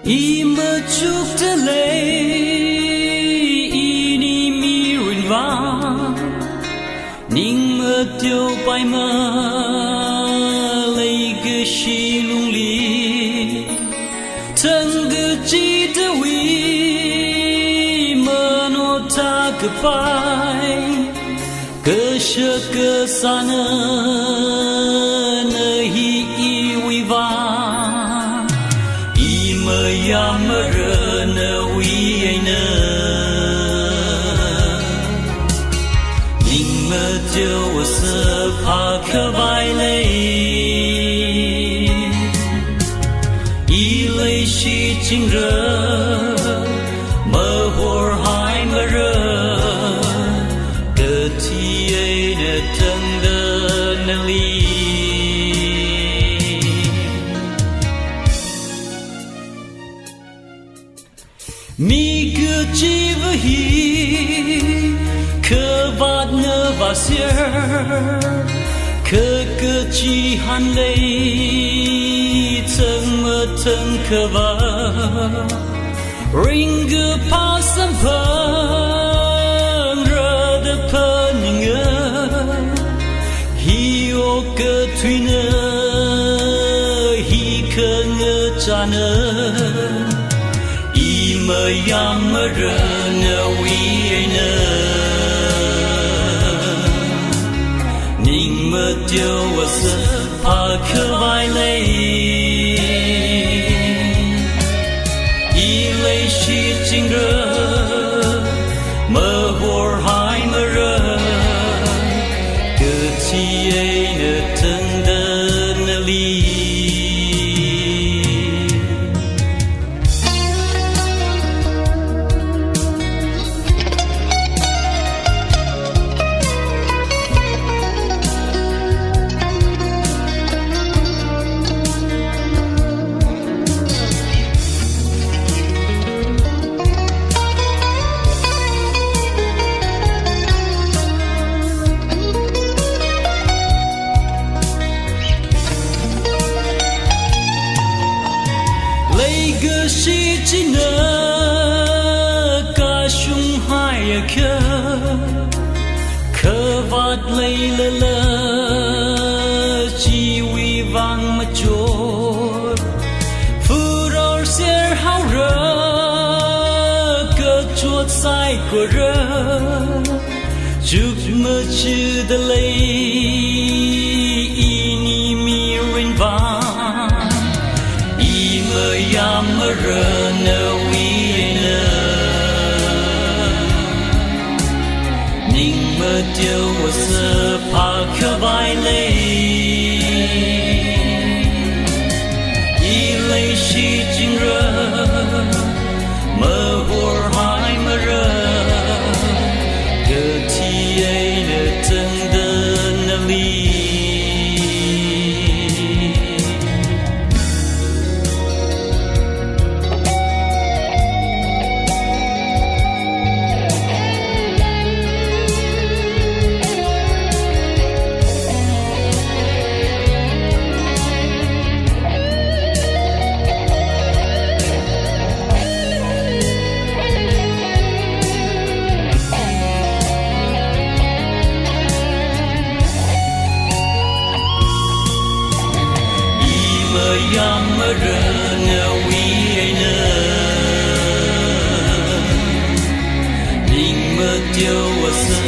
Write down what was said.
Ima chuk te lei ini mi rin va ning mơ tiêu pai mơ lei ge shi lung li thân ge chi te wi mơ no ta ge pai ge she ge sa ne hi i wi va Yamara wi aina ning ma jo sa pa ka vai lei I lei shi jing re ma hor hai ma re ge ti ai de tang de na li Mi cứ chi với hi cơ vạt ngơ và xưa cơ cơ chi han lấy thân mơ thân cơ va ring cứ pa sam phang rơ de phơ ngơ hi ô cơ thủy nơ hi cơ ngơ cha nơ Ima yamara na wi aina ning ma tiêu wa sa pa ka vai lei I lei shi jing re ma hor hai ma re ke ti ai na tang da na li Gơ shi chi nơ ca shung hai cơ vạt lei lơ lơ chi wi vang ma chốt phu ror ser hao rơ cơ chuột sai của rơ chúc mơ chư de lei ini mi rin vang Yamara na wi aina ning ma tiêu wa sa pa ka vai lei I lei shi jing re ma hor hai ma re ge ti ai na tang da na li Yamara na wi aina ning ma tiêu wa sa